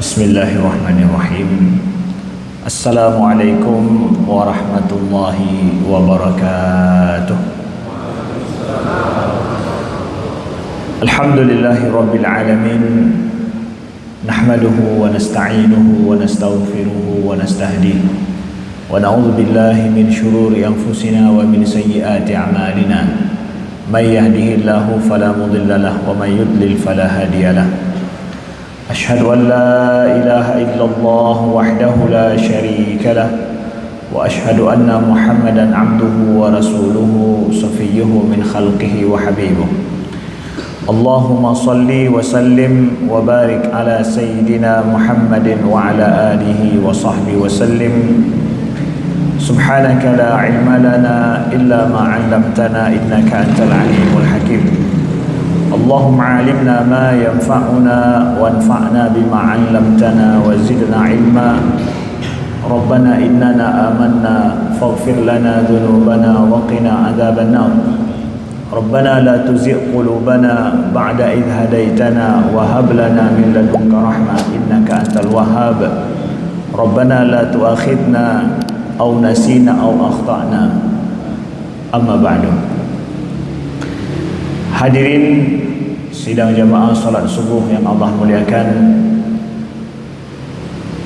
Bismillahirrahmanirrahim. Assalamualaikum warahmatullahi wabarakatuh. Alhamdulillahi rabbil alamin. Nahmaduhu wa nasta'inuhu wa nastaghfiruhu wa nastahdihi wa na'udzu billahi min shururi anfusina wa min sayyiati a'malina. May yahdihillahu fala mudilla lahu wa may yudlil fala hadiya lahu. أشهد أن لا إله إلا الله وحده لا شريك له وأشهد أن محمدا عبده ورسوله صفيه من خلقه وحبيبه اللهم صل وسلم وبارك على سيدنا محمد وعلى آله وصحبه وسلم سبحانك لا علم لنا إلا ما علمتنا إنك أنت العليم الحكيم اللهم علمنا ما ينفعنا وانفعنا بما علمتنا وزدنا علما ربنا إننا آمنا فاغفر لنا ذنوبنا وقنا عذاب النار ربنا لا تزغ قلوبنا بعد إذ هديتنا وهب لنا من لدنك رحمة إنك أنت الوهاب ربنا لا تؤاخذنا أو نسينا أو أخطأنا أما بعد. Hadirin sidang jamaah salat subuh yang Allah muliakan,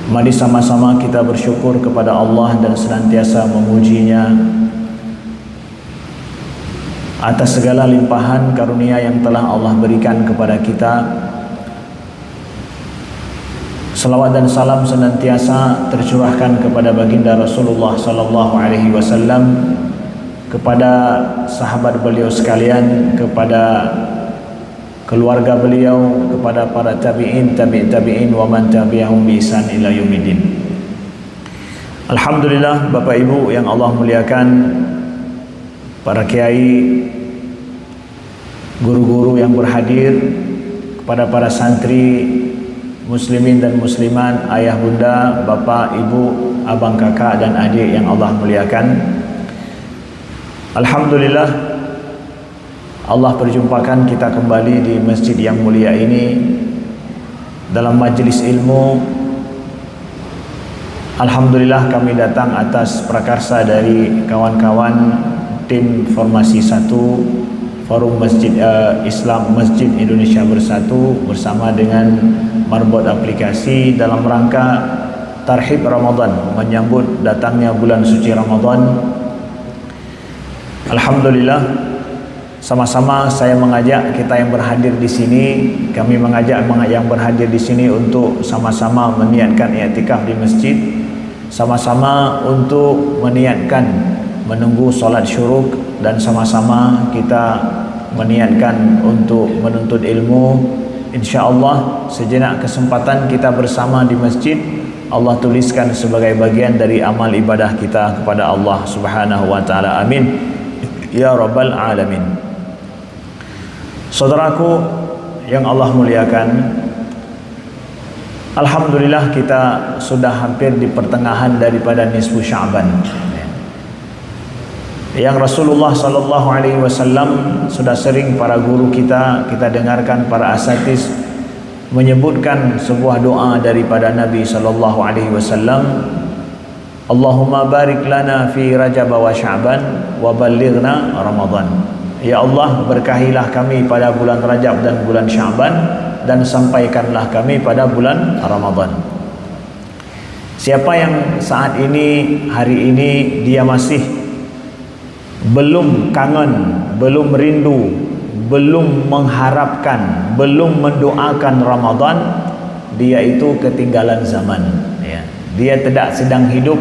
mari sama-sama kita bersyukur kepada Allah dan senantiasa memujinya atas segala limpahan karunia yang telah Allah berikan kepada kita. Salawat dan salam senantiasa tercurahkan kepada baginda Rasulullah sallallahu alaihi wasallam, kepada sahabat beliau sekalian, kepada keluarga beliau, kepada para tabi'in, tabi'in wa man tabi'ahum bi ihsan ila yaumiddin. Alhamdulillah, Bapak Ibu yang Allah muliakan, para kiai, guru-guru yang berhadir, kepada para santri, muslimin dan muslimat, ayah bunda, bapak, ibu, abang, kakak dan adik yang Allah muliakan. Alhamdulillah, Allah perjumpakan kita kembali di masjid yang mulia ini dalam majlis ilmu. Alhamdulillah, kami datang atas prakarsa dari kawan-kawan tim Formasi 1 Forum Masjid Islam Masjid Indonesia Bersatu bersama dengan Marbot Aplikasi dalam rangka Tarhib Ramadan, menyambut datangnya bulan suci Ramadan. Alhamdulillah, sama-sama saya mengajak kita yang berhadir di sini, kami mengajak yang berhadir di sini untuk sama-sama meniatkan i'tikaf di masjid, sama-sama untuk meniatkan menunggu solat syuruk, dan sama-sama kita meniatkan untuk menuntut ilmu. InsyaAllah sejenak kesempatan kita bersama di masjid Allah tuliskan sebagai bagian dari amal ibadah kita kepada Allah Subhanahu wa taala. Amin ya rabbal alamin. Saudaraku yang Allah muliakan, alhamdulillah kita sudah hampir di pertengahan daripada nisfu Sya'ban, yang Rasulullah sallallahu alaihi wasallam sudah sering para guru kita dengarkan, para asatiz menyebutkan sebuah doa daripada Nabi sallallahu alaihi wasallam, Allahumma barik lana fi Rajab wa Sya'ban wa ballighna Ramadan. Ya Allah, berkahilah kami pada bulan Rajab dan bulan Sya'ban, dan sampaikanlah kami pada bulan Ramadan. Siapa yang saat ini, hari ini dia masih belum kangen, belum rindu, belum mengharapkan, belum mendoakan Ramadan, dia itu ketinggalan zaman, ya. Dia tidak sedang hidup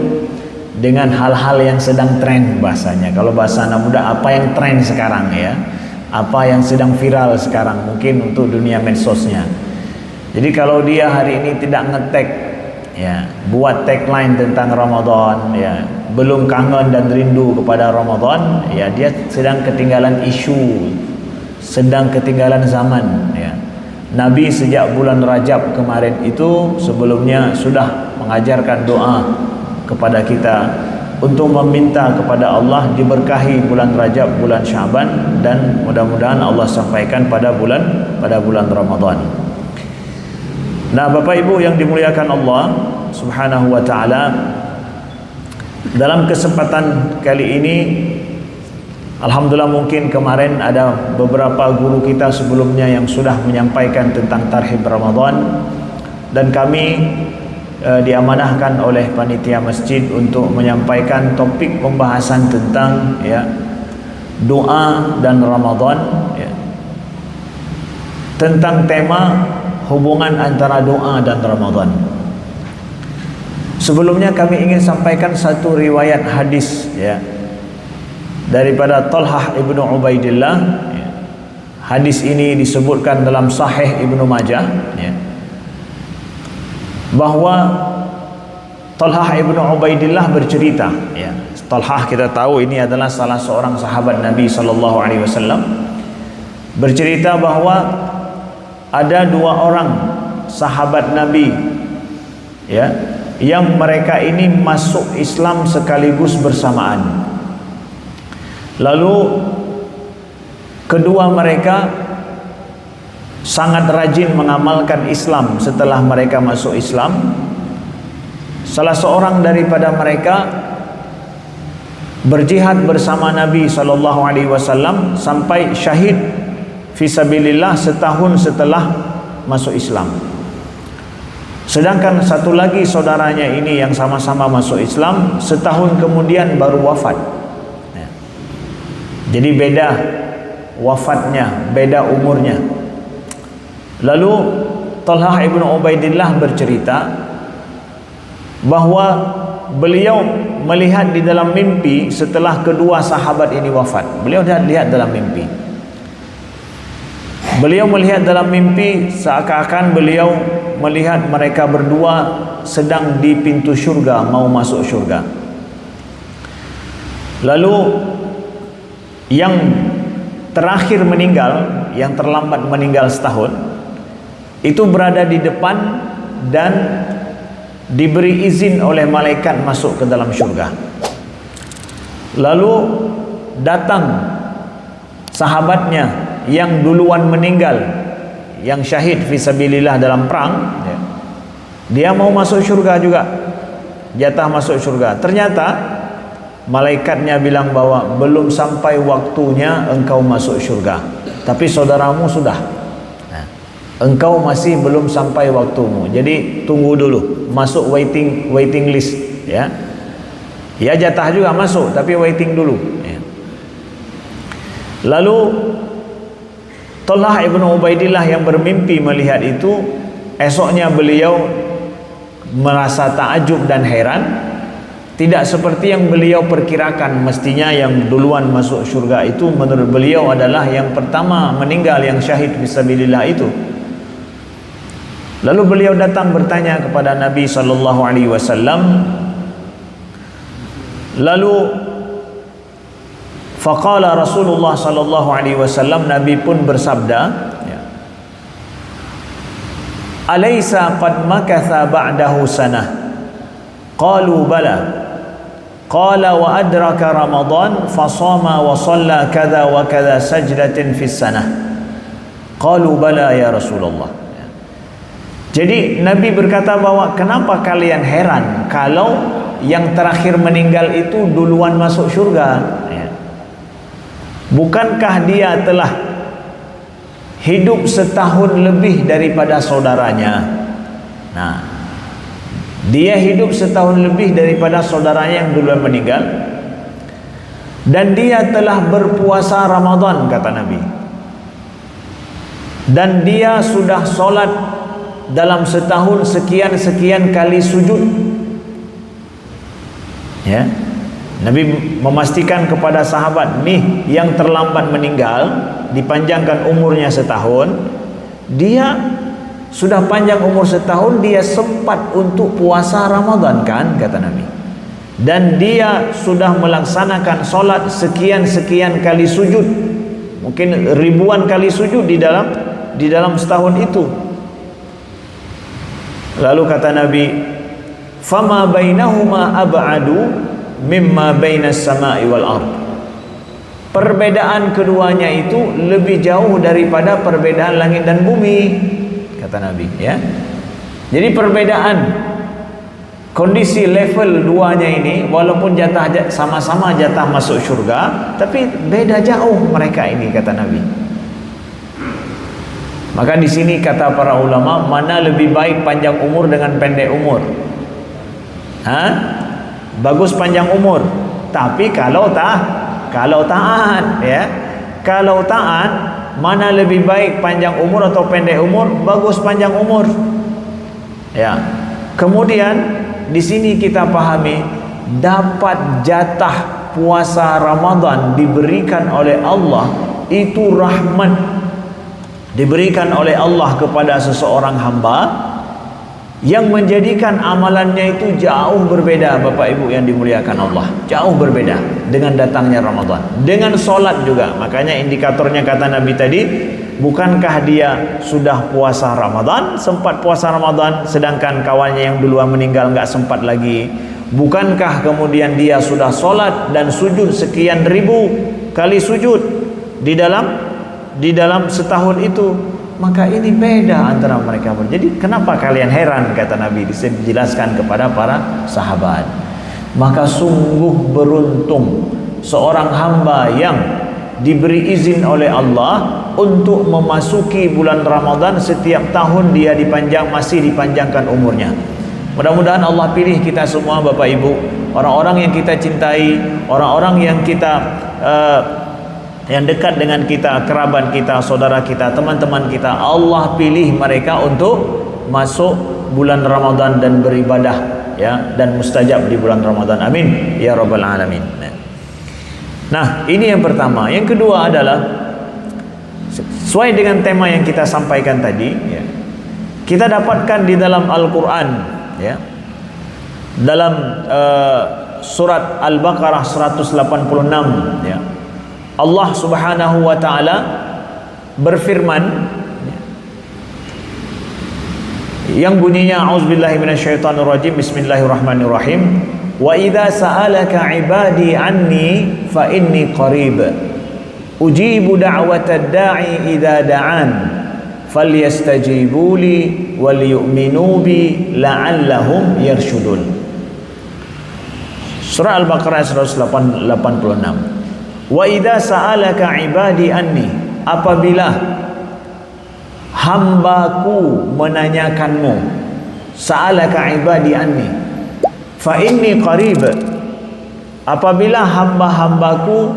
dengan hal-hal yang sedang tren bahasanya. Kalau bahasa anak muda, apa yang tren sekarang, ya, apa yang sedang viral sekarang, mungkin untuk dunia medsosnya. Jadi kalau dia hari ini tidak ngetek, ya, buat tagline tentang Ramadan, ya, belum kangen dan rindu kepada Ramadan, ya, dia sedang ketinggalan isu, sedang ketinggalan zaman, ya. Nabi sejak bulan Rajab kemarin itu sebelumnya sudah mengajarkan doa kepada kita untuk meminta kepada Allah diberkahi bulan Rajab, bulan Sya'ban, dan mudah-mudahan Allah sampaikan pada bulan Ramadan. Nah, Bapak Ibu yang dimuliakan Allah Subhanahu wa taala, dalam kesempatan kali ini alhamdulillah, mungkin kemarin ada beberapa guru kita sebelumnya yang sudah menyampaikan tentang tarhib Ramadan, dan kami diamanahkan oleh panitia masjid untuk menyampaikan topik pembahasan tentang doa dan Ramadan, tentang tema hubungan antara doa dan Ramadan. Sebelumnya kami ingin sampaikan satu riwayat hadis daripada Talhah ibnu Ubaidillah. Hadis ini disebutkan dalam Sahih Ibnu Majah, bahwa Talhah ibnu Ubaidillah bercerita. Talhah kita tahu ini adalah salah seorang sahabat Nabi SAW. Bercerita bahwa ada dua orang sahabat Nabi yang mereka ini masuk Islam sekaligus bersamaan. Lalu kedua mereka sangat rajin mengamalkan Islam setelah mereka masuk Islam. Salah seorang daripada mereka berjihad bersama Nabi SAW sampai syahid fisabilillah setahun setelah masuk Islam. Sedangkan satu lagi saudaranya ini yang sama-sama masuk Islam setahun kemudian baru wafat. Jadi beda wafatnya, beda umurnya. Lalu Talhah ibnu Ubaidillah bercerita bahwa beliau melihat di dalam mimpi setelah kedua sahabat ini wafat. Beliau lihat dalam mimpi. Beliau melihat dalam mimpi seakan-akan beliau melihat mereka berdua sedang di pintu syurga, mau masuk syurga. Lalu yang terakhir meninggal, yang terlambat meninggal setahun, itu berada di depan dan diberi izin oleh malaikat masuk ke dalam syurga. Lalu datang sahabatnya yang duluan meninggal, yang syahid fisabilillah dalam perang, dia mau masuk syurga juga, jatah masuk syurga. Ternyata malaikatnya bilang bahwa belum sampai waktunya engkau masuk syurga, tapi saudaramu sudah. Engkau masih belum sampai waktumu, jadi tunggu dulu, masuk waiting list, ya jatah juga masuk tapi waiting dulu. Lalu Talhah ibnu Ubaidillah yang bermimpi melihat itu, esoknya beliau merasa takjub dan heran. Tidak seperti yang beliau perkirakan. Mestinya yang duluan masuk syurga itu menurut beliau adalah yang pertama meninggal, yang syahid fisabilillah itu. Lalu beliau datang bertanya kepada Nabi SAW. Lalu faqala Rasulullah SAW, Nabi pun bersabda, alaysa qad makatha ba'dahu sanah? Qalu bala. Qala wa adraka Ramadan fasama wa shalla kadha wa kadha sajdatin fis sanah. Qalu bala ya Rasulullah. Jadi Nabi berkata bahwa kenapa kalian heran kalau yang terakhir meninggal itu duluan masuk syurga? Bukankah dia telah hidup setahun lebih daripada saudaranya? Nah, dia hidup setahun lebih daripada saudaranya yang duluan meninggal, dan dia telah berpuasa Ramadan, kata Nabi, dan dia sudah solat dalam setahun sekian-sekian kali sujud. Nabi memastikan kepada sahabat, nih yang terlambat meninggal, dipanjangkan umurnya setahun, dia sudah panjang umur setahun, dia sempat untuk puasa Ramadan kan, kata Nabi, dan dia sudah melaksanakan solat sekian-sekian kali sujud, mungkin ribuan kali sujud di dalam setahun itu. Lalu kata Nabi, fama bainahuma ab'adu mimma bainas sama'i wal ard. Perbedaan keduanya itu lebih jauh daripada perbedaan langit dan bumi, kata Nabi, Jadi perbedaan kondisi level duanya ini, walaupun sama-sama jatah masuk syurga, tapi beda jauh mereka ini, kata Nabi. Maka di sini kata para ulama, mana lebih baik panjang umur dengan pendek umur? Bagus panjang umur, tapi kalau taat, ya. Kalau taat, mana lebih baik panjang umur atau pendek umur? Bagus panjang umur. Ya. Kemudian di sini kita pahami, dapat jatah puasa Ramadan diberikan oleh Allah, itu rahmat diberikan oleh Allah kepada seseorang hamba yang menjadikan amalannya itu jauh berbeda, Bapak Ibu yang dimuliakan Allah. Jauh berbeda dengan datangnya Ramadan. Dengan solat juga. Makanya indikatornya kata Nabi tadi, bukankah dia sudah puasa Ramadan, sempat puasa Ramadan, sedangkan kawannya yang duluan meninggal nggak sempat lagi? Bukankah kemudian dia sudah solat dan sujud sekian ribu kali sujud di dalam setahun itu? Maka ini beda antara mereka. Jadi kenapa kalian heran, kata Nabi, dijelaskan kepada para sahabat. Maka sungguh beruntung seorang hamba yang diberi izin oleh Allah untuk memasuki bulan Ramadan. Setiap tahun dia masih dipanjangkan umurnya. Mudah-mudahan Allah pilih kita semua, Bapak Ibu, orang-orang yang kita cintai, orang-orang yang kita yang dekat dengan kita, kerabat kita, saudara kita, teman-teman kita, Allah pilih mereka untuk masuk bulan Ramadan dan beribadah, ya, dan mustajab di bulan Ramadan. Amin ya rabbal alamin. Nah, ini yang pertama. Yang kedua adalah sesuai dengan tema yang kita sampaikan tadi, ya, kita dapatkan di dalam Al-Quran, ya, dalam surat Al-Baqarah 186, ya, Allah Subhanahu wa taala berfirman yang bunyinya, auzubillahi minasyaitonirrajim, bismillahirrahmanirrahim, wa idza sa'alaka ibadi anni fa inni qarib ujibu da'watad da'i idza da'an falyastajibu li wal yu'minu bi la'allahum yarshudun. Surah Al-Baqarah 186. Wa idza sa'alaka ibadi anni, apabila hambaku menanyakanmu, sa'alaka ibadi anni fa inni qarib, apabila hamba-hambaku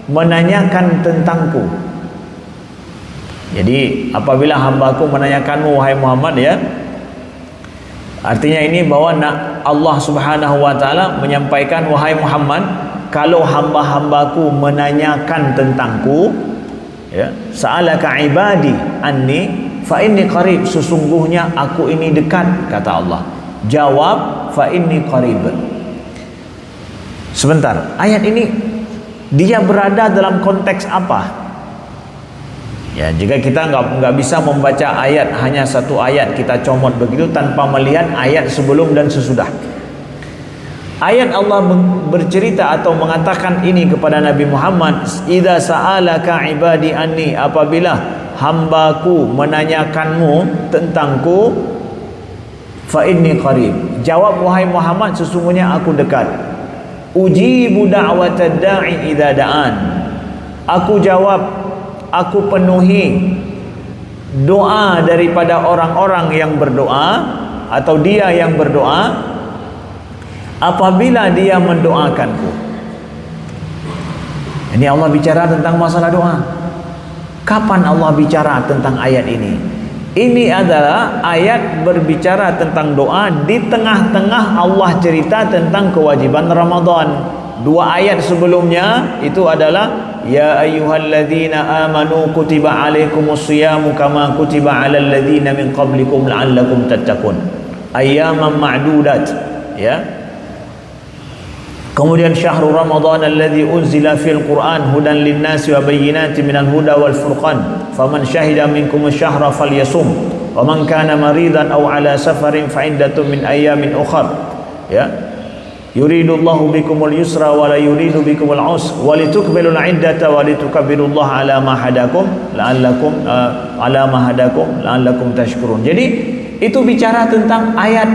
menanyakan tentangku. Jadi apabila hambaku menanyakanmu, wahai Muhammad, ya, artinya ini bahwa Allah Subhanahu wa taala menyampaikan, wahai Muhammad, kalau hamba-hambaku menanyakan tentangku, ya, sa'alaka ibadi anni fa inni qarib, sesungguhnya aku ini dekat, kata Allah. Jawab, fa inni qarib. Sebentar, ayat ini dia berada dalam konteks apa? Ya, jika kita nggak bisa membaca ayat, hanya satu ayat kita comot begitu tanpa melihat ayat sebelum dan sesudah. Ayat Allah bercerita atau mengatakan ini kepada Nabi Muhammad, idza sa'alaka ibadi anni, apabila hambaku menanyakanmu tentangku, fa inni qarib, jawab wahai Muhammad, sesungguhnya aku dekat. Ujibu da'watad da'i idza da'an, aku jawab, aku penuhi doa daripada orang-orang yang berdoa, atau dia yang berdoa apabila dia mendoakanku. Ini Allah bicara tentang masalah doa. Kapan Allah bicara tentang ayat ini? Ini adalah ayat berbicara tentang doa. Di tengah-tengah Allah cerita tentang kewajiban Ramadan. Dua ayat sebelumnya itu adalah, ya ayyuhalladzina amanu kutiba alaikumus siyamu kama kutiba alal ladzina min qablikum la'allakum tattaqun, ayyaman ma'dudat, ya. Kemudian syahrul Ramadan alladzi unzila fil Qur'an hudan linnasi wa bayyinatin minal huda wal furqan faman syahida minkum asy-syahra falyasum wa man kana maridan aw ala safarin fa iddatun min ayyamin ukhra, ya. Yuridullahu bikumul yusra wa la yuridu bikumul usra wa litukmilul iddata wa litukabbirullaha ala ma hadakum la'allakum tashkurun. Jadi itu bicara tentang ayat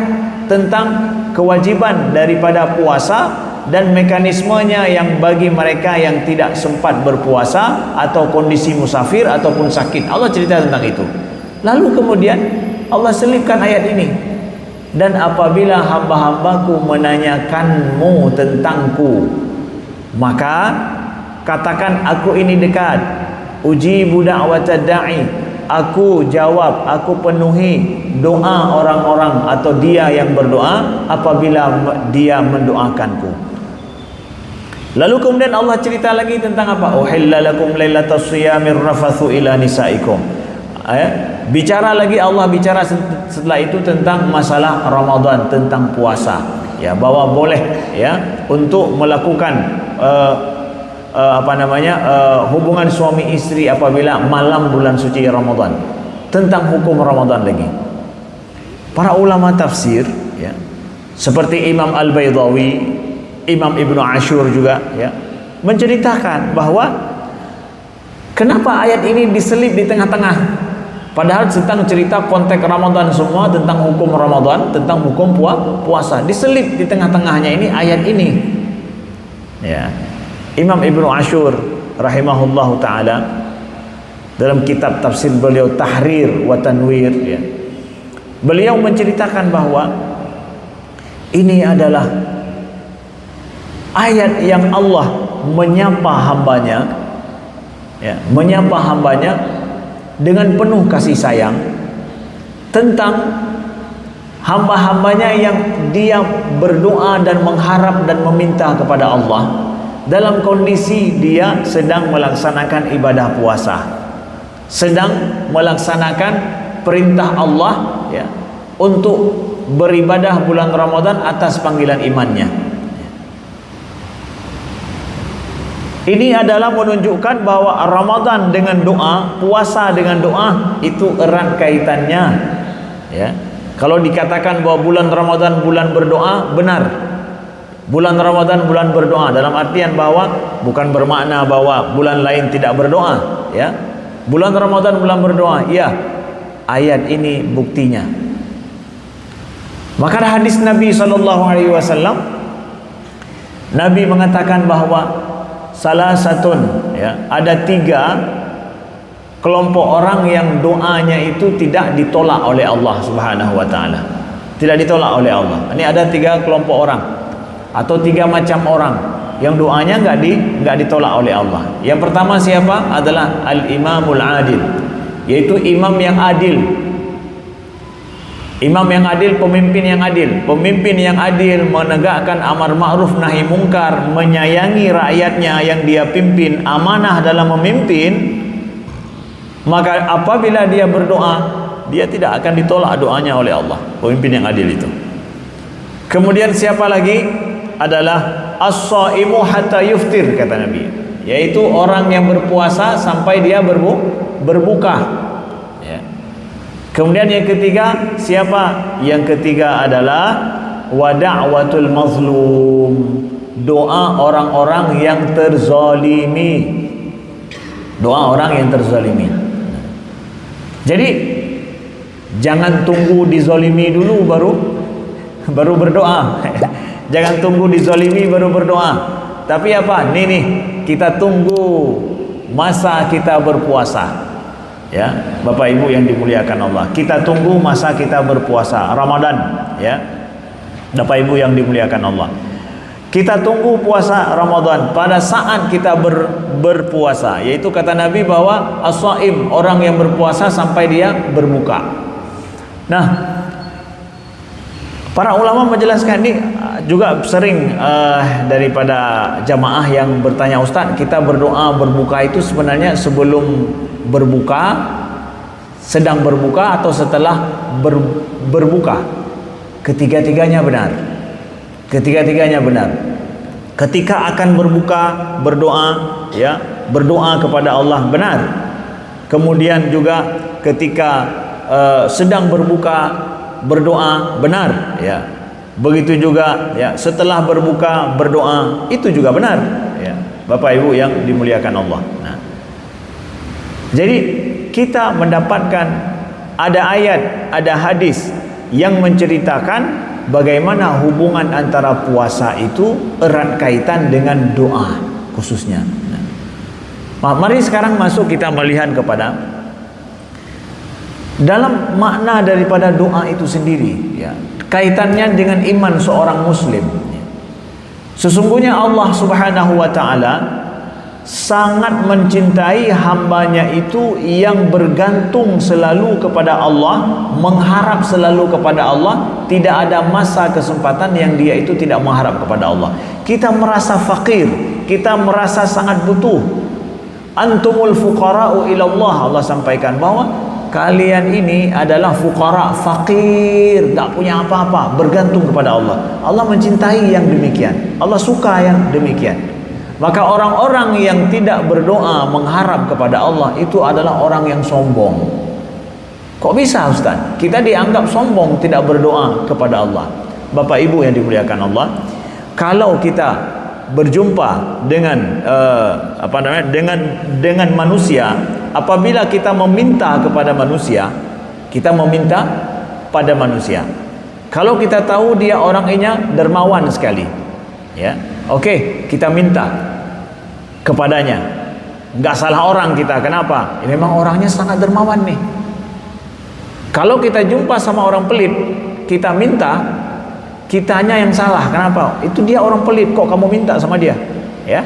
tentang kewajiban daripada puasa dan mekanismenya yang bagi mereka yang tidak sempat berpuasa atau kondisi musafir ataupun sakit. Allah cerita tentang itu. Lalu kemudian Allah selipkan ayat ini, dan apabila hamba-hambaku menanyakanmu tentangku, maka katakan aku ini dekat. Ujibu da'watad da'i, aku jawab, aku penuhi doa orang-orang atau dia yang berdoa apabila dia mendoakanku. Lalu kemudian Allah cerita lagi tentang apa? Uhilla lakum lailatas siyamir rafathu ila nisaikum. Bicara lagi, Allah bicara setelah itu tentang masalah Ramadan, tentang puasa, ya, bahwa boleh, ya, untuk melakukan hubungan suami istri apabila malam bulan suci Ramadan. Tentang hukum Ramadan lagi, para ulama tafsir, ya, seperti Imam Al-Baydawi, Imam Ibnu Ashur juga, ya, menceritakan bahwa kenapa ayat ini diselip di tengah-tengah, padahal tentang cerita konteks Ramadan semua, tentang hukum Ramadan, tentang hukum puasa, diselip di tengah-tengahnya ini ayat ini, ya. Imam Ibnu Ashur rahimahullahu taala dalam kitab tafsir beliau Tahrir wa Tanwir, ya, beliau menceritakan bahwa ini adalah ayat yang Allah menyapa hambanya, ya, menyapa hambanya dengan penuh kasih sayang tentang hamba-hambanya yang dia berdoa dan mengharap dan meminta kepada Allah dalam kondisi dia sedang melaksanakan ibadah puasa, sedang melaksanakan perintah Allah, ya, untuk beribadah bulan Ramadan atas panggilan imannya. Ini adalah menunjukkan bahwa Ramadan dengan doa, puasa dengan doa itu erat kaitannya, ya. Kalau dikatakan bahwa bulan Ramadan bulan berdoa, benar. Bulan Ramadan bulan berdoa dalam artian bahwa bukan bermakna bahwa bulan lain tidak berdoa, ya. Bulan Ramadan bulan berdoa, ya. Ayat ini buktinya. Maka hadis Nabi SAW, Nabi mengatakan bahwa salah satun, ya, ada 3 kelompok orang yang doanya itu tidak ditolak oleh Allah Subhanahu wa taala. Tidak ditolak oleh Allah. Ini ada 3 kelompok orang atau 3 macam orang yang doanya enggak ditolak oleh Allah. Yang pertama siapa? Adalah al-imamul adil, yaitu imam yang adil. Imam yang adil, pemimpin yang adil. Pemimpin yang adil menegakkan amar ma'ruf nahi mungkar, menyayangi rakyatnya yang dia pimpin, amanah dalam memimpin. Maka apabila dia berdoa, dia tidak akan ditolak doanya oleh Allah. Pemimpin yang adil itu. Kemudian siapa lagi? Adalah as-shaimu hatta yuftir, kata Nabi, yaitu orang yang berpuasa sampai dia berbuka, ya. Kemudian yang ketiga siapa? Yang ketiga adalah wa da'watul mazlum, doa orang-orang yang terzalimi. Doa orang yang terzalimi. Jadi jangan tunggu dizalimi dulu baru berdoa. Jangan tunggu dizalimi baru berdoa. Tapi apa? Nih kita tunggu masa kita berpuasa. Ya, Bapak Ibu yang dimuliakan Allah. Kita tunggu masa kita berpuasa Ramadan, ya. Bapak Ibu yang dimuliakan Allah. Kita tunggu puasa Ramadan pada saat kita berpuasa, yaitu kata Nabi bahwa as-shaim, orang yang berpuasa sampai dia berbuka. Nah, para ulama menjelaskan ini juga sering daripada jamaah yang bertanya, Ustaz, kita berdoa berbuka itu sebenarnya sebelum berbuka, sedang berbuka, atau setelah berbuka? Ketiga-tiganya benar. Ketiga-tiganya benar. Ketika akan berbuka berdoa, ya, berdoa kepada Allah, benar. Kemudian juga ketika sedang berbuka berdoa, benar, ya. Begitu juga, ya, setelah berbuka berdoa, itu juga benar, ya, Bapak Ibu yang dimuliakan Allah. Nah, jadi kita mendapatkan ada ayat, ada hadis yang menceritakan bagaimana hubungan antara puasa itu erat kaitan dengan doa khususnya. Mari sekarang masuk kita melihat kepada dalam makna daripada doa itu sendiri, ya, kaitannya dengan iman seorang muslim. Sesungguhnya Allah Subhanahu wa ta'ala sangat mencintai hambanya itu yang bergantung selalu kepada Allah, mengharap selalu kepada Allah. Tidak ada masa kesempatan yang dia itu tidak mengharap kepada Allah. Kita merasa fakir, kita merasa sangat butuh. Antumul fuqara'u ilallah, Allah sampaikan bahwa kalian ini adalah fuqara, fakir, tak punya apa-apa, bergantung kepada Allah. Allah mencintai yang demikian, Allah suka yang demikian. Maka orang-orang yang tidak berdoa mengharap kepada Allah itu adalah orang yang sombong. Kok bisa Ustaz? Kita dianggap sombong tidak berdoa kepada Allah. Bapak Ibu yang dimuliakan Allah, kalau kita berjumpa dengan dengan manusia, apabila kita meminta kepada manusia, kita meminta pada manusia. Kalau kita tahu dia orangnya dermawan sekali, ya, oke, kita minta kepadanya. Nggak salah orang kita, kenapa? Ya, memang orangnya sangat dermawan nih. Kalau kita jumpa sama orang pelit, kita minta, kitanya yang salah. Kenapa? Itu dia orang pelit, kok kamu minta sama dia? Ya,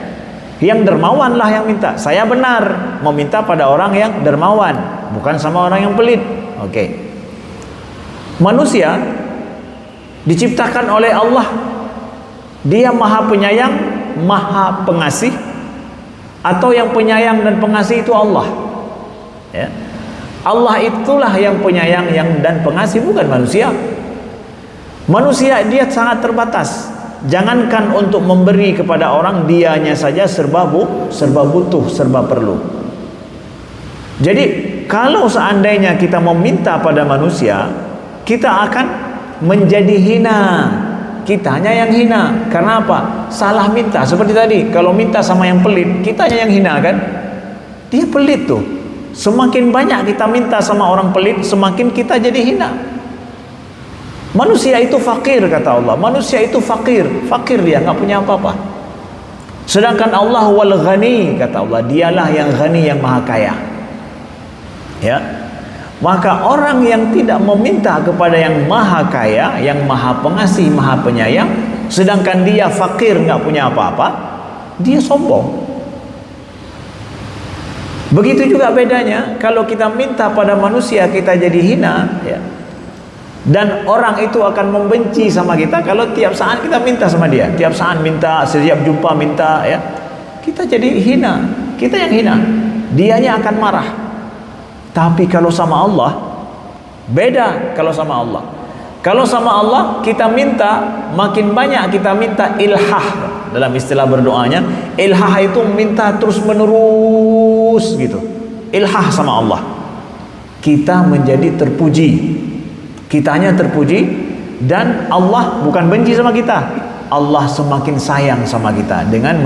yang dermawan lah yang minta. Saya benar meminta pada orang yang dermawan, bukan sama orang yang pelit. Oke. Manusia diciptakan oleh Allah, dia maha penyayang, maha pengasih, atau yang penyayang dan pengasih itu Allah, ya. Allah itulah yang penyayang dan pengasih, bukan manusia. Manusia dia sangat terbatas. Jangankan untuk memberi kepada orang, dianya saja serba butuh, serba perlu. Jadi kalau seandainya kita meminta pada manusia, kita akan menjadi hina. Kitanya yang hina. Karena apa? Salah minta. Seperti tadi, kalau minta sama yang pelit, kitanya yang hina kan? Dia pelit tuh. Semakin banyak kita minta sama orang pelit, semakin kita jadi hina. Manusia itu fakir, kata Allah. Manusia itu fakir dia, nggak punya apa-apa. Sedangkan Allah wal ghani, kata Allah, dialah yang ghani, yang maha kaya. Ya. Maka orang yang tidak meminta kepada yang maha kaya, yang maha pengasih, maha penyayang, sedangkan dia fakir, nggak punya apa-apa, dia sombong. Begitu juga bedanya kalau kita minta pada manusia, kita jadi hina, ya. Dan orang itu akan membenci sama kita kalau tiap saat kita minta sama dia, tiap saat minta, setiap jumpa minta, ya. Kita jadi hina, kita yang hina, dianya akan marah. Tapi kalau sama Allah beda. Kalau sama Allah kita minta, makin banyak kita minta ilhah. Dalam istilah berdoanya, ilhah itu minta terus menerus gitu. Ilhah sama Allah, kita menjadi terpuji, kitanya terpuji, dan Allah bukan benci sama kita. Allah semakin sayang sama kita dengan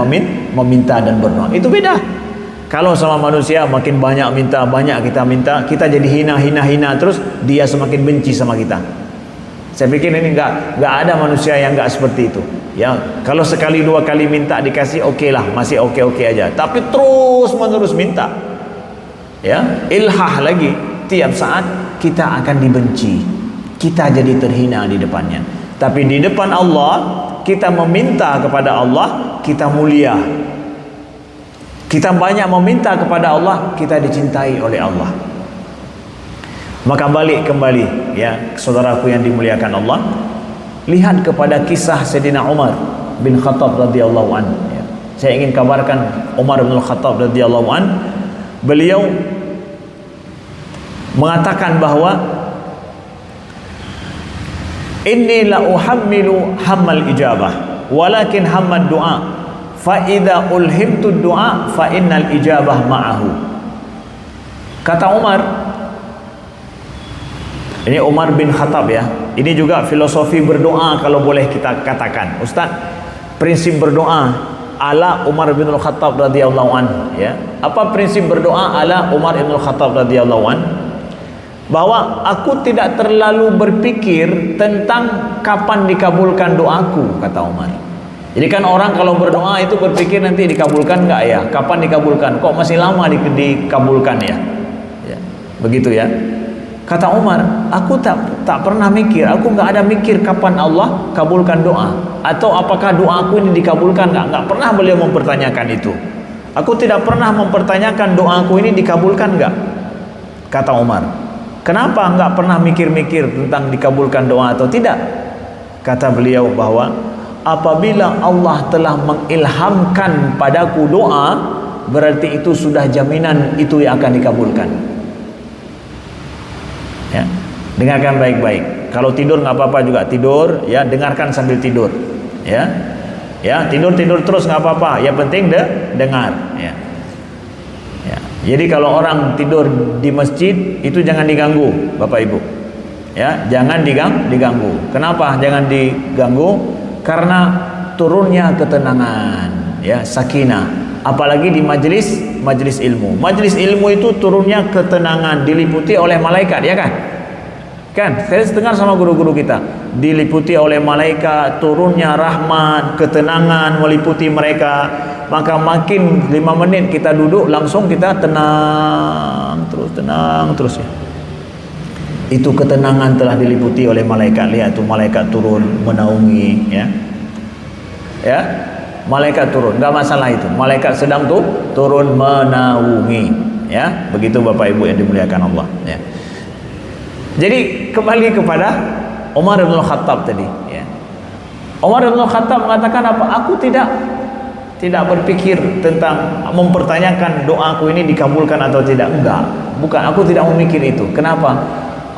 meminta dan berdoa. Itu beda. Kalau sama manusia makin banyak minta, banyak kita minta, kita jadi hina terus, dia semakin benci sama kita. Saya pikir ini enggak ada manusia yang enggak seperti itu. Ya, kalau sekali dua kali minta dikasih, oke lah, masih oke aja. Tapi terus menerus minta, ya, ilhah lagi, tiap saat kita akan dibenci. Kita jadi terhina di depannya. Tapi di depan Allah, kita meminta kepada Allah, kita mulia. Kita banyak meminta kepada Allah, kita dicintai oleh Allah. Maka balik kembali, ya, saudaraku yang dimuliakan Allah, lihat kepada kisah Sayyidina Umar bin Khattab radhiyallahu anhu. Ya. Saya ingin kabarkan Umar bin Khattab radhiyallahu anhu, beliau mengatakan bahwa inni la uhammilu hammal ijabah walakin hammad du'a fa idza ulhimtu du'a fa innal ijabah ma'ahu. Kata Umar, ini Umar bin Khattab, ya, ini juga filosofi berdoa kalau boleh kita katakan. Ustaz, prinsip berdoa ala Umar bin Khattab radhiyallahu anhu, ya. Apa prinsip berdoa ala Umar bin Khattab radhiyallahu anhu? bahwa aku tidak terlalu berpikir tentang kapan dikabulkan doaku, kata Umar. Jadi kan orang kalau berdoa itu berpikir nanti dikabulkan nggak ya, kapan dikabulkan, kok masih lama dikabulkan ya, ya begitu ya. Kata Umar, aku tak pernah mikir, aku nggak ada mikir kapan Allah kabulkan doa, atau apakah doaku ini dikabulkan nggak pernah beliau mempertanyakan itu. Aku tidak pernah mempertanyakan doaku ini dikabulkan nggak, kata Umar. Kenapa nggak pernah mikir-mikir tentang dikabulkan doa atau tidak? Kata beliau bahwa apabila Allah telah mengilhamkan padaku doa, berarti itu sudah jaminan itu yang akan dikabulkan. Ya, dengarkan baik-baik. Kalau tidur nggak apa-apa juga tidur, ya dengarkan sambil tidur. Ya, ya tidur terus nggak apa-apa. Yang penting dengar. Ya. Ya. Jadi kalau orang tidur di masjid itu jangan diganggu, Bapak Ibu. Ya, jangan diganggu. Kenapa jangan diganggu? Karena turunnya ketenangan, ya, sakinah. Apalagi di majelis ilmu. Majelis ilmu itu turunnya ketenangan, diliputi oleh malaikat, ya kan? Kan, saya dengar sama guru-guru kita, diliputi oleh malaikat, turunnya rahmat, ketenangan meliputi mereka. Maka makin 5 menit kita duduk, langsung kita tenang terus ya. Itu ketenangan telah diliputi oleh malaikat. Lihat tuh malaikat turun menaungi, ya. Ya, malaikat turun, nggak masalah itu. Malaikat sedang tuh turun menaungi, ya. Begitu Bapak Ibu yang dimuliakan Allah, ya. Jadi kembali kepada Umar bin Khattab tadi, ya. Umar bin Khattab mengatakan apa? Aku tidak berpikir tentang mempertanyakan doaku ini dikabulkan atau tidak. Enggak, bukan, aku tidak memikir itu. Kenapa?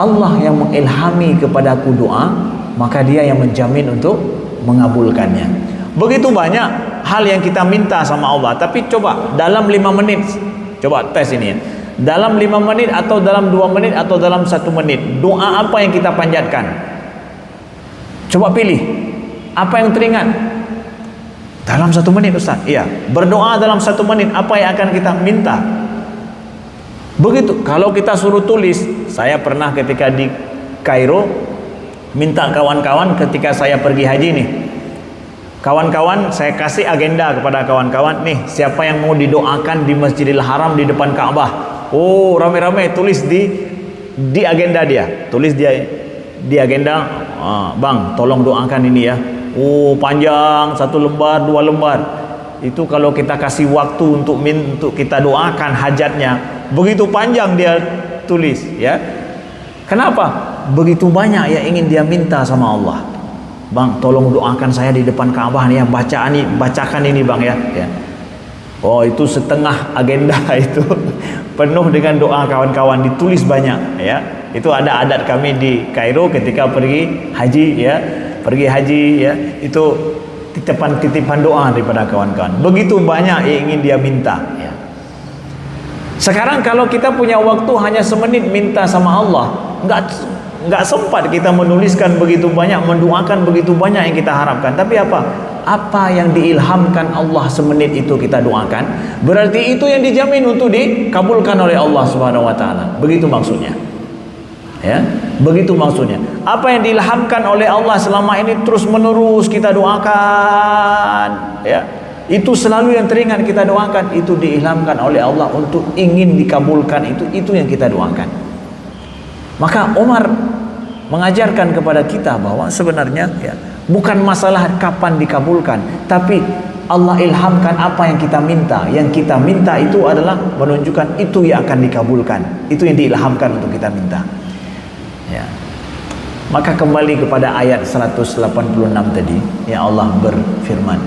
Allah yang mengilhami kepadaku doa, maka dia yang menjamin untuk mengabulkannya. Begitu banyak hal yang kita minta sama Allah, tapi coba dalam 5 menit, coba tes ini ya. Dalam 5 menit atau dalam 2 menit atau dalam 1 menit, doa apa yang kita panjatkan? Coba pilih, apa yang teringat? Dalam 1 menit Ustaz, iya. Berdoa dalam 1 menit, apa yang akan kita minta? Begitu. Kalau kita suruh tulis, saya pernah ketika di Kairo minta kawan-kawan ketika saya pergi haji nih, kawan-kawan saya kasih agenda kepada kawan-kawan, nih siapa yang mau didoakan di Masjidil Haram di depan Ka'bah. Oh, rame-rame tulis di agenda dia, tulis dia di agenda, bang tolong doakan ini ya. Oh, panjang, 1 lembar 2 lembar. Itu kalau kita kasih waktu untuk kita doakan hajatnya, begitu panjang dia tulis, ya. Kenapa? Begitu banyak yang ingin dia minta sama Allah. Bang, tolong doakan saya di depan Ka'bah nih ya, bacakan ini bang ya. Ya. Oh, itu setengah agenda itu penuh dengan doa kawan-kawan, ditulis banyak, ya. Itu ada adat kami di Kairo ketika pergi haji, ya. Pergi haji, ya. Itu titipan doa daripada kawan-kawan. Begitu banyak yang ingin dia minta, ya. Sekarang kalau kita punya waktu hanya semenit minta sama Allah, nggak sempat kita menuliskan begitu banyak, mendoakan begitu banyak yang kita harapkan. Tapi apa yang diilhamkan Allah semenit itu kita doakan, berarti itu yang dijamin untuk dikabulkan oleh Allah Subhanahu wa taala. Begitu maksudnya. Ya, begitu maksudnya. Apa yang diilhamkan oleh Allah selama ini terus menerus kita doakan, ya. Itu selalu yang teringat kita doakan, itu diilhamkan oleh Allah untuk ingin dikabulkan, itu yang kita doakan. Maka Umar mengajarkan kepada kita bahwa sebenarnya, ya, bukan masalah kapan dikabulkan, tapi Allah ilhamkan apa yang kita minta. Yang kita minta itu adalah menunjukkan itu yang akan dikabulkan. Itu yang diilhamkan untuk kita minta. Ya. Maka kembali kepada ayat 186 tadi, ya, Allah berfirman,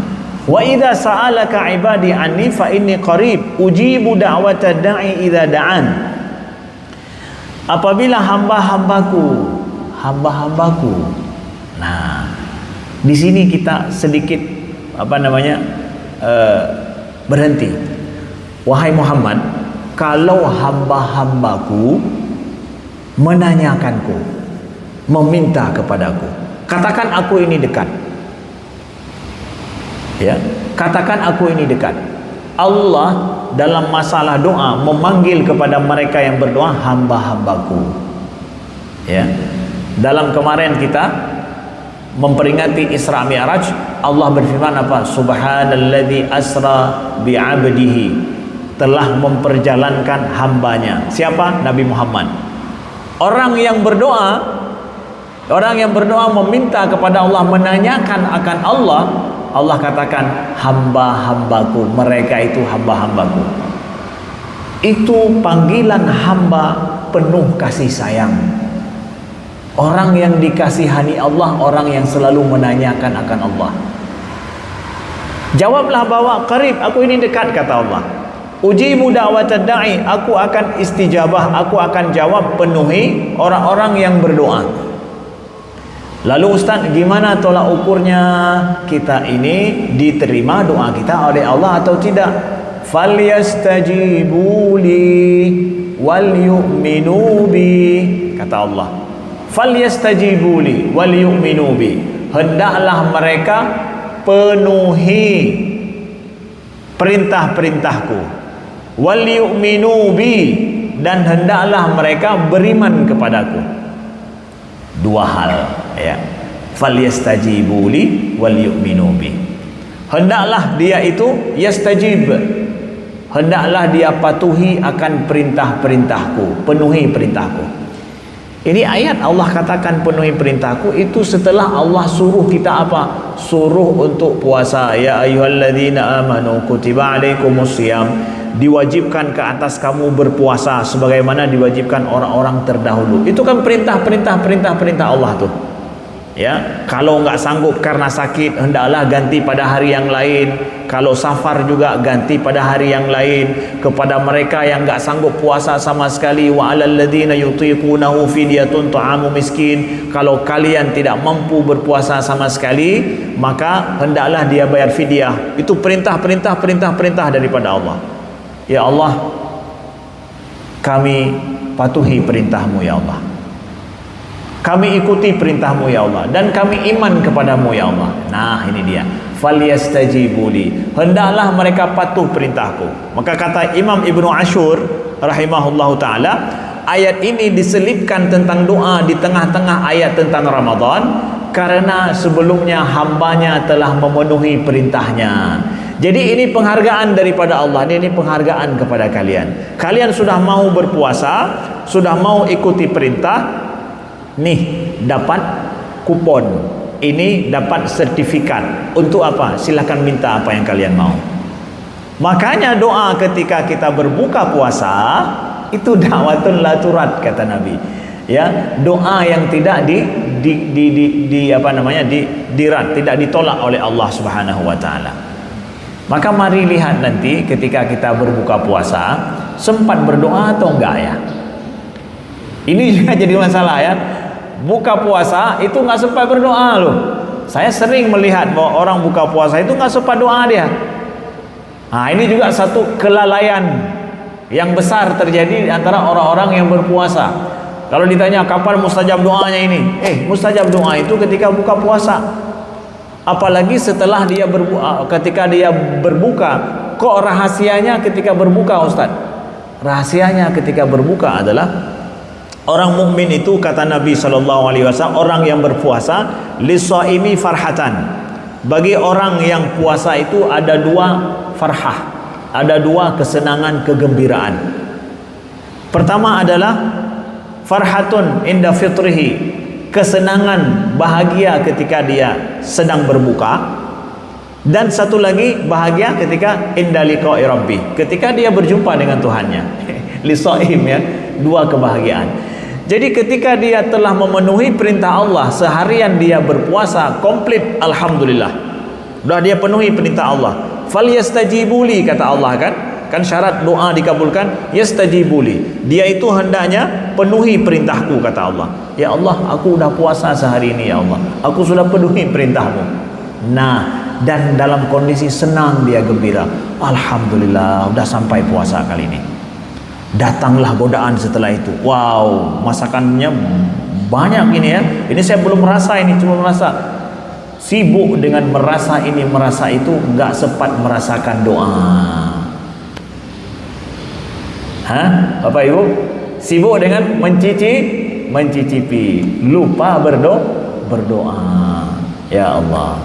"Wa idza sa'alaka 'ibadi 'anni fa inni qarib ujibu da'wata da'i idza da'an." Apabila hamba-hambaku. Nah, di sini kita sedikit berhenti. Wahai Muhammad, kalau hamba-hambaku menanyakanku, meminta kepadaku, katakan aku ini dekat. Ya, katakan aku ini dekat. Allah dalam masalah doa memanggil kepada mereka yang berdoa hamba-hambaku. Ya. Dalam kemarin kita memperingati Isra Mi'raj, Allah berfirman apa? Subhanalladzi asra bi'abdihi, telah memperjalankan hambanya. Siapa? Nabi Muhammad. Orang yang berdoa meminta kepada Allah, menanyakan akan Allah, Allah katakan hamba-hambaku, mereka itu hamba-hambaku. Itu panggilan hamba penuh kasih sayang. Orang yang dikasihani Allah, orang yang selalu menanyakan akan Allah. Jawablah bahwa qarib, aku ini dekat, kata Allah. Ujibu da'watad da'i, aku akan istijabah, aku akan jawab, penuhi orang-orang yang berdoa. Lalu Ustaz, gimana tolak ukurnya kita ini diterima doa kita oleh Allah atau tidak? Falyastajibu li wal yu'minu bi, kata Allah. Falyastajibu li wal yu'minu bi, hendaklah mereka penuhi perintah-perintahku, wal yu'minu bi, dan hendaklah mereka beriman kepadaku. Dua hal, ya. Falyastajibu li wal yu'minu bi, hendaklah dia itu yastajib, hendaklah dia patuhi akan perintah-perintahku, penuhi perintahku. Ini ayat Allah katakan penuhi perintahku, itu setelah Allah suruh kita apa? Suruh untuk puasa. Ya ayyuhalladzina amanu kutiba alaikumusiyam, diwajibkan ke atas kamu berpuasa sebagaimana diwajibkan orang-orang terdahulu. Itu kan perintah Allah tuh. Ya, kalau nggak sanggup karena sakit, hendaklah ganti pada hari yang lain. Kalau safar juga ganti pada hari yang lain. Kepada mereka yang nggak sanggup puasa sama sekali, wa 'alal ladzina yutiqunahu fidyatun ta'amu miskin. Kalau kalian tidak mampu berpuasa sama sekali, maka hendaklah dia bayar fidyah. Itu perintah daripada Allah. Ya Allah, kami patuhi perintahmu ya Allah. Kami ikuti perintahmu ya Allah, dan kami iman kepadamu ya Allah. Nah, ini dia. Falyastajibu li, hendaklah mereka patuh perintahku. Maka kata Imam Ibnu Ashur rahimahullahu taala, ayat ini diselipkan tentang doa di tengah-tengah ayat tentang Ramadan, karena sebelumnya hambanya telah memenuhi perintahnya. Jadi ini penghargaan daripada Allah. Ini penghargaan kepada kalian. Kalian sudah mau berpuasa, sudah mau ikuti perintah, nih dapat kupon, ini dapat sertifikat. Untuk apa? Silahkan minta apa yang kalian mau. Makanya doa ketika kita berbuka puasa itu dakwatun la turad, kata Nabi. Ya, doa yang tidak dirad, tidak ditolak oleh Allah Subhanahu wa taala. Maka mari lihat nanti ketika kita berbuka puasa, sempat berdoa atau enggak ya? Ini juga jadi masalah ya. Buka puasa itu nggak sempat berdoa loh. Saya sering melihat bahwa orang buka puasa itu nggak sempat doa dia. Nah, ini juga satu kelalaian yang besar terjadi antara orang-orang yang berpuasa. Kalau ditanya kapan mustajab doanya ini, mustajab doa itu ketika buka puasa. Apalagi setelah dia ketika dia berbuka. Kok rahasianya ketika berbuka, Ustaz? Rahasianya ketika berbuka adalah orang mukmin itu, kata Nabi SAW, orang yang berpuasa lisaimi farhatan. Bagi orang yang puasa itu ada dua farhah, ada dua kesenangan, kegembiraan. Pertama adalah farhatun inda fitrihi, kesenangan, bahagia ketika dia sedang berbuka. Dan satu lagi bahagia ketika inda liqa'i rabbi, ketika dia berjumpa dengan Tuhannya. Lisaim, ya, dua kebahagiaan. Jadi ketika dia telah memenuhi perintah Allah, seharian dia berpuasa komplit, alhamdulillah, sudah dia penuhi perintah Allah. Falyastajibuli, kata Allah kan syarat doa dikabulkan, yastajibuli, dia itu hendaknya penuhi perintahku, kata Allah. Ya Allah, aku sudah puasa sehari ini ya Allah, aku sudah penuhi perintahmu. Nah, dan dalam kondisi senang, dia gembira, alhamdulillah sudah sampai puasa kali ini. Datanglah godaan setelah itu. Wow, masakannya banyak ini ya. Ini saya belum merasa, ini cuma merasa. Sibuk dengan merasa ini, merasa itu, nggak sempat merasakan doa. Hah? Bapak Ibu? Sibuk dengan mencicipi, lupa berdoa. Ya Allah,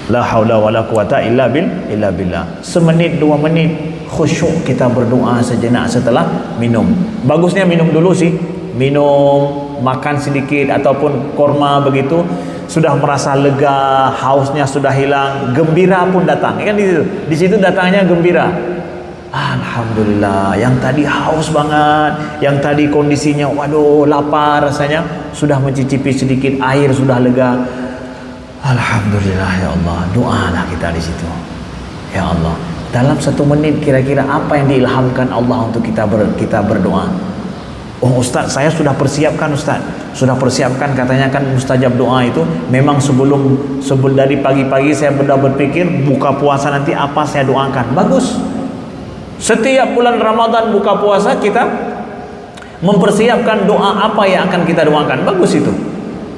la haula wala quwata illa billah. Semenit 2 menit khusyuk kita berdoa sejenak setelah minum. Bagusnya minum dulu sih, minum, makan sedikit ataupun korma begitu, sudah merasa lega, hausnya sudah hilang, gembira pun datang. Kan di situ datangnya gembira. Alhamdulillah, yang tadi haus banget, yang tadi kondisinya waduh lapar rasanya, sudah mencicipi sedikit air, sudah lega. Alhamdulillah ya Allah, doalah kita di situ. Ya Allah, dalam 1 menit kira-kira apa yang diilhamkan Allah untuk kita berdoa? Oh Ustaz, saya sudah persiapkan Ustaz. Sudah persiapkan, katanya kan mustajab doa itu memang sebelum dari pagi-pagi saya sudah berpikir buka puasa nanti apa saya doakan. Bagus. Setiap bulan Ramadan buka puasa kita mempersiapkan doa apa yang akan kita doakan. Bagus itu.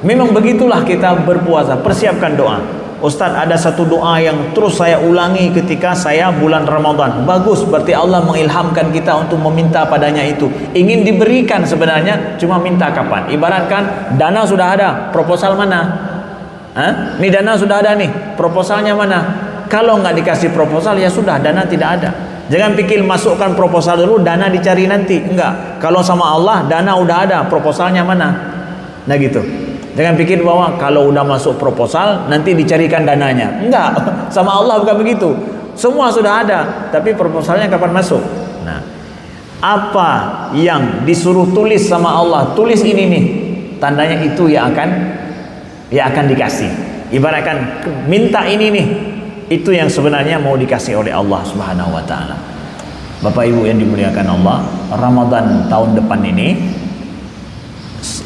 Memang begitulah kita berpuasa, persiapkan doa. Ustaz, ada satu doa yang terus saya ulangi ketika saya bulan Ramadan. Bagus, berarti Allah mengilhamkan kita untuk meminta padanya itu. Ingin diberikan sebenarnya, cuma minta kapan? Ibaratkan dana sudah ada, proposal mana? Ini dana sudah ada nih, proposalnya mana? Kalau nggak dikasih proposal, ya sudah, dana tidak ada. Jangan pikir masukkan proposal dulu, dana dicari nanti. Enggak. Kalau sama Allah, dana udah ada, proposalnya mana? Nah gitu. Jangan pikir bahwa kalau udah masuk proposal nanti dicarikan dananya. Enggak, sama Allah bukan begitu. Semua sudah ada, tapi proposalnya kapan masuk? Nah, apa yang disuruh tulis sama Allah, tulis ini nih, tandanya itu yang akan dikasih. Ibaratkan minta ini nih, itu yang sebenarnya mau dikasih oleh Allah Subhanahu wa taala. Bapak Ibu yang dimuliakan Allah, Ramadan tahun depan ini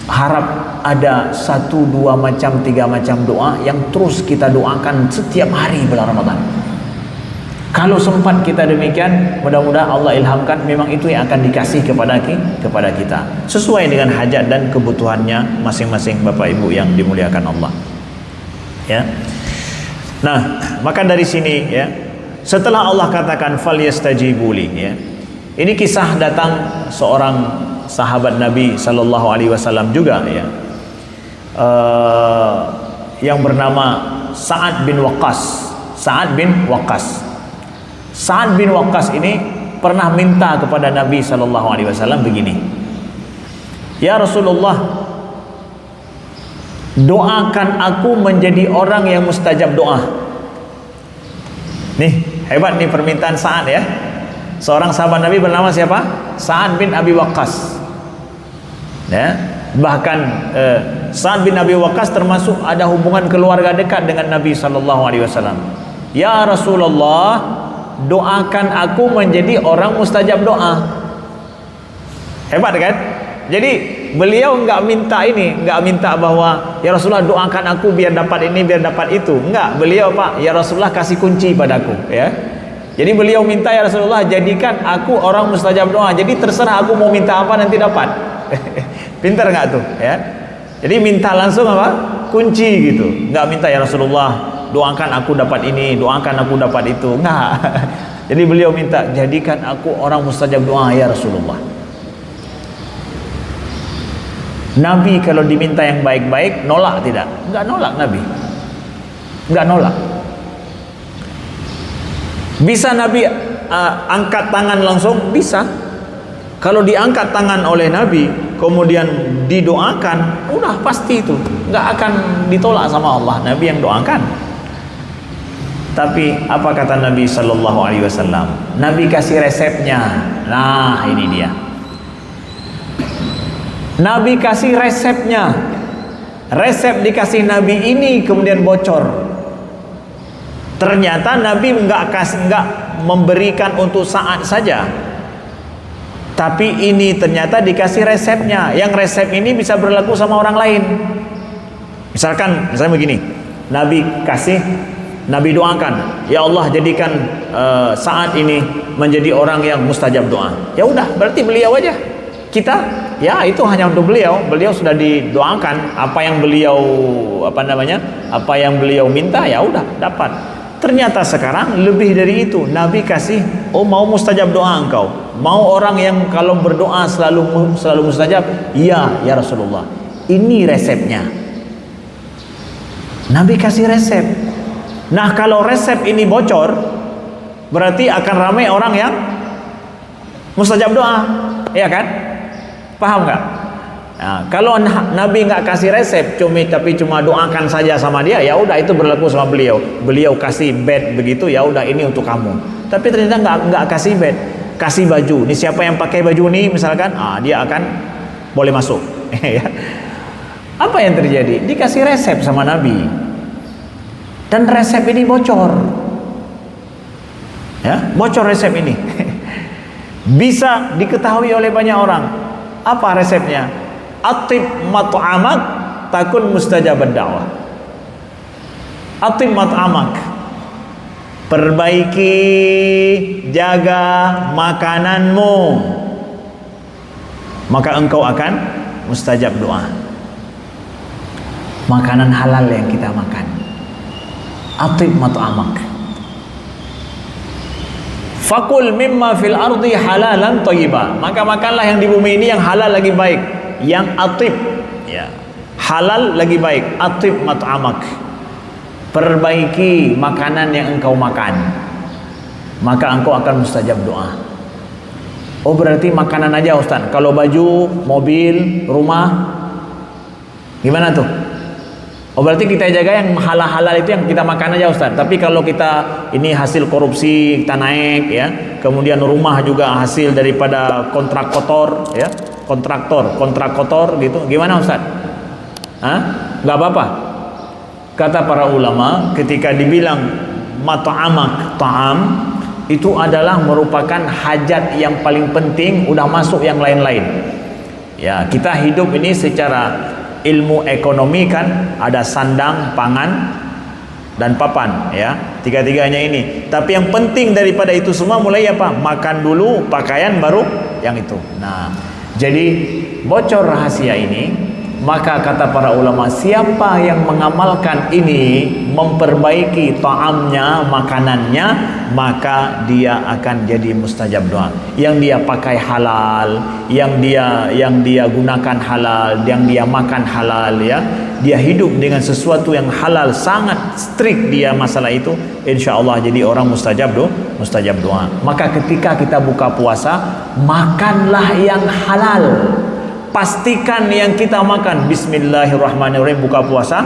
harap ada 1, 2 macam, 3 macam doa yang terus kita doakan setiap hari bulan Ramadan. Kalau sempat kita demikian, mudah-mudahan Allah ilhamkan, memang itu yang akan dikasih kepada kita sesuai dengan hajat dan kebutuhannya masing-masing Bapak Ibu yang dimuliakan Allah. Ya. Nah, maka dari sini ya, setelah Allah katakan falyastajibuli ya. Ini kisah datang seorang sahabat Nabi sallallahu alaihi wasallam juga ya. Yang bernama Sa'ad bin Waqqas. Sa'ad bin Waqqas ini pernah minta kepada Nabi sallallahu alaihi wasallam begini. Ya Rasulullah, doakan aku menjadi orang yang mustajab doa. Nih, hebat nih permintaan Sa'ad ya. Seorang sahabat Nabi bernama siapa? Sa'ad bin Abi Waqqas. Ya, bahkan Sa'ad bin Abi Waqqas termasuk ada hubungan keluarga dekat dengan Nabi sallallahu alaihi wasallam. Ya Rasulullah, doakan aku menjadi orang mustajab doa. Hebat kan? Jadi beliau enggak minta bahwa ya Rasulullah doakan aku biar dapat ini, biar dapat itu. Enggak, beliau Pak, ya Rasulullah kasih kunci padaku, ya. Jadi beliau minta, ya Rasulullah jadikan aku orang mustajab doa. Jadi terserah aku mau minta apa nanti dapat. Pintar enggak tuh, ya? Jadi minta langsung apa? Kunci gitu. Enggak minta ya Rasulullah doakan aku dapat ini, doakan aku dapat itu. Enggak. Jadi beliau minta jadikan aku orang mustajab doa ya Rasulullah. Nabi kalau diminta yang baik-baik nolak tidak? Enggak nolak Nabi. Enggak nolak. Bisa Nabi angkat tangan langsung? Bisa. Kalau diangkat tangan oleh Nabi kemudian didoakan, udah pasti itu enggak akan ditolak sama Allah. Nabi yang doakan. Tapi apa kata Nabi sallallahu alaihi wasallam? Nabi kasih resepnya. Nah, ini dia. Nabi kasih resepnya. Resep dikasih Nabi ini kemudian bocor. Ternyata Nabi enggak memberikan untuk Sa'ad saja. Tapi ini ternyata dikasih resepnya. Yang resep ini bisa berlaku sama orang lain. Misalnya begini. Nabi doakan, ya Allah jadikan Sa'ad ini menjadi orang yang mustajab doa. Ya udah, berarti beliau aja. Kita, ya itu hanya untuk beliau. Beliau sudah didoakan apa yang beliau minta, ya udah dapat. Ternyata sekarang lebih dari itu. Nabi kasih, oh mau mustajab doa engkau, mau orang yang kalau berdoa selalu mustajab? Iya ya Rasulullah, ini resepnya. Nabi kasih resep. Nah kalau resep ini bocor, berarti akan ramai orang yang mustajab doa, ya kan? Paham nggak? Nah, kalau Nabi nggak kasih resep, tapi cuma doakan saja sama dia, ya udah itu berlaku sama beliau. Beliau kasih bed begitu, ya udah ini untuk kamu. Tapi ternyata nggak kasih bed, kasih baju. Ini siapa yang pakai baju ini misalkan, dia akan boleh masuk. Apa yang terjadi? Dikasih resep sama Nabi, dan resep ini bocor. Ya, bocor resep ini. Bisa diketahui oleh banyak orang. Apa resepnya? Atib mat'amak takun mustajabad da'wah. Atib mat'amak, perbaiki, jaga makananmu, maka engkau akan mustajab doa. Makanan halal yang kita makan. Atib mat'amak. Fakul mimma fil ardi halalan thayyiba. Maka makanlah yang di bumi ini yang halal lagi baik, yang atib, ya, halal lagi baik. Atib mat'amak, perbaiki makanan yang engkau makan, maka engkau akan mustajab doa. Oh berarti makanan aja Ustaz. Kalau baju, mobil, rumah, gimana tuh? Oh berarti kita jaga yang halal-halal itu yang kita makan aja Ustaz. Tapi kalau kita ini hasil korupsi kita naik, ya, kemudian rumah juga hasil daripada kontrak kotor, ya, kontrak kotor gitu, gimana Ustaz? Gak apa-apa. Kata para ulama, ketika dibilang mat'amak, ta'am itu adalah merupakan hajat yang paling penting, udah masuk yang lain-lain. Ya, kita hidup ini secara ilmu ekonomi kan ada sandang, pangan, dan papan, ya, tiga-tiganya ini. Tapi yang penting daripada itu semua mulai apa? Makan dulu, pakaian, baru yang itu. Nah, jadi bocor rahasia ini. Maka kata para ulama, siapa yang mengamalkan ini, memperbaiki ta'amnya, makanannya, maka dia akan jadi mustajab doa. Yang dia pakai halal, yang dia gunakan halal, yang dia makan halal, ya, dia hidup dengan sesuatu yang halal, sangat strict dia masalah itu, insya Allah jadi orang mustajab doa. Maka ketika kita buka puasa, makanlah yang halal. Pastikan yang kita makan bismillahirrahmanirrahim buka puasa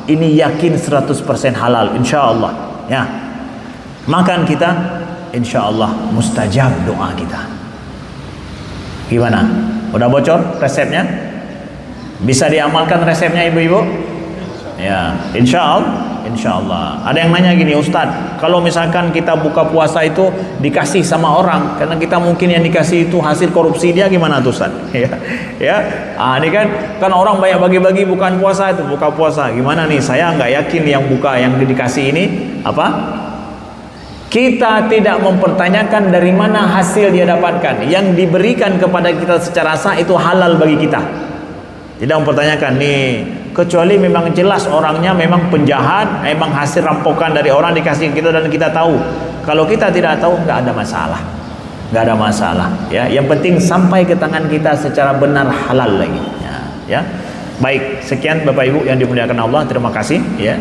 ini yakin 100% halal insyaallah, ya. Makan kita insyaallah mustajab doa kita. Gimana? Udah bocor resepnya? Bisa diamalkan resepnya ibu-ibu? Ya, insyaallah. Ada yang nanya gini, Ustadz, kalau misalkan kita buka puasa itu dikasih sama orang, karena kita mungkin yang dikasih itu hasil korupsi dia, gimana tuh Ustadz? Ya, ini kan orang banyak bagi-bagi bukan puasa itu, buka puasa. Gimana nih? Saya nggak yakin yang dikasih ini apa? Kita tidak mempertanyakan dari mana hasil dia dapatkan. Yang diberikan kepada kita secara sah itu halal bagi kita. Tidak mempertanyakan nih, kecuali memang jelas orangnya memang penjahat, memang hasil rampokan dari orang dikasih kita dan kita tahu. Kalau kita tidak tahu, nggak ada masalah, ya. Yang penting sampai ke tangan kita secara benar halal lagi, ya. Baik, sekian Bapak Ibu yang dimuliakan Allah, terima kasih, ya.